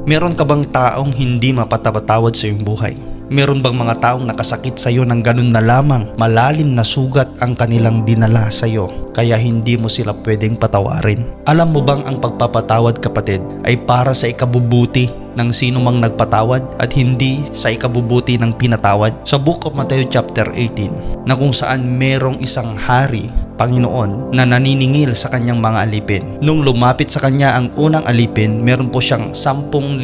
Meron ka bang taong hindi mapatawad sa iyong buhay? Meron bang mga taong nakasakit sa iyo ng ganun na lamang malalim na sugat ang kanilang dinala sa iyo kaya hindi mo sila pwedeng patawarin? Alam mo bang ang pagpapatawad, kapatid, ay para sa ikabubuti ng sino mang nagpatawad at hindi sa ikabubuti ng pinatawad? Sa Book of Matthew chapter 18 na kung saan merong isang hari, Panginoon, na naniningil sa kanyang mga alipin. Nung lumapit sa kanya ang unang alipin, meron po siyang 10,000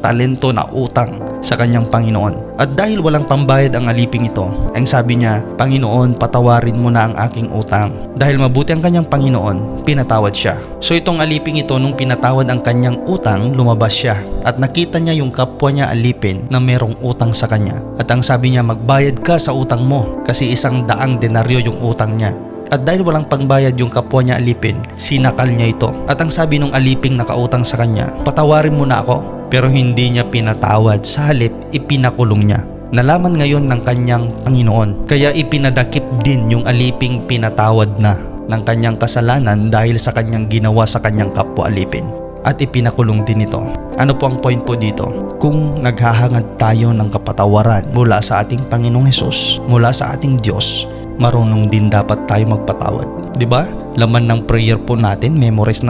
talento na utang sa kanyang Panginoon. At dahil walang pambayad ang aliping ito, ang sabi niya, Panginoon, patawarin mo na ang aking utang. Dahil mabuti ang kanyang Panginoon, pinatawad siya. So itong aliping ito, nung pinatawad ang kanyang utang, lumabas siya. At nakita niya yung kapwa niya alipin na merong utang sa kanya. At ang sabi niya, magbayad ka sa utang mo kasi 100 denaryo yung utang niya. At dahil walang pangbayad yung kapwa niya alipin, sinakal niya ito. At ang sabi nung aliping nakautang sa kanya, patawarin mo na ako. Pero hindi niya pinatawad, sa halip ipinakulong niya. Nalaman ngayon ng kanyang Panginoon, kaya ipinadakip din yung aliping pinatawad na ng kanyang kasalanan dahil sa kanyang ginawa sa kanyang kapwa alipin. At ipinakulong din ito. Ano po ang point po dito? Kung naghahangad tayo ng kapatawaran mula sa ating Panginoong Hesus, mula sa ating Diyos, marunong din dapat tayo magpatawad. Diba? Laman ng prayer po natin, memorize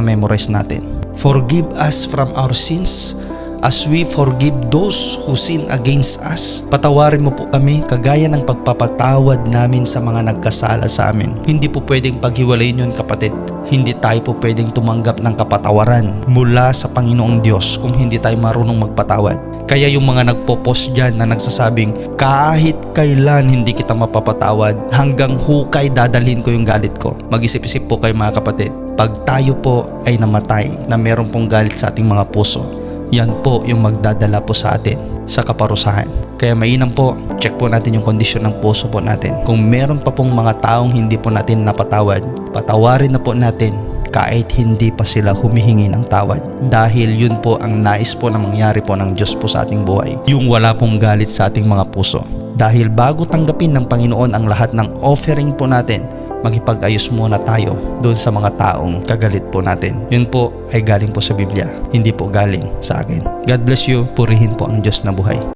natin. Forgive us from our sins as we forgive those who sin against us. Patawarin mo po kami kagaya ng pagpapatawad namin sa mga nagkasala sa amin. Hindi po pwedeng paghiwalayin yun, kapatid. Hindi tayo po pwedeng tumanggap ng kapatawaran mula sa Panginoong Diyos kung hindi tayo marunong magpatawad. Kaya yung mga nagpo-post dyan na nagsasabing, kahit kailan hindi kita mapapatawad, hanggang hukay dadalhin ko yung galit ko. Mag-isip-isip po kayo, mga kapatid. Pag tayo po ay namatay na meron pong galit sa ating mga puso, yan po yung magdadala po sa atin sa kaparusahan. Kaya mainam po, check po natin yung kondisyon ng puso po natin. Kung meron pa pong mga taong hindi po natin napatawad, patawarin na po natin kahit hindi pa sila humihingi ng tawad. Dahil yun po ang nais po na mangyari po ng Diyos po sa ating buhay. Yung wala pong galit sa ating mga puso. Dahil bago tanggapin ng Panginoon ang lahat ng offering po natin, magipag-ayos muna tayo doon sa mga taong kagalit po natin. Yun po ay galing po sa Biblia, hindi po galing sa akin. God bless you. Purihin po ang Diyos na buhay.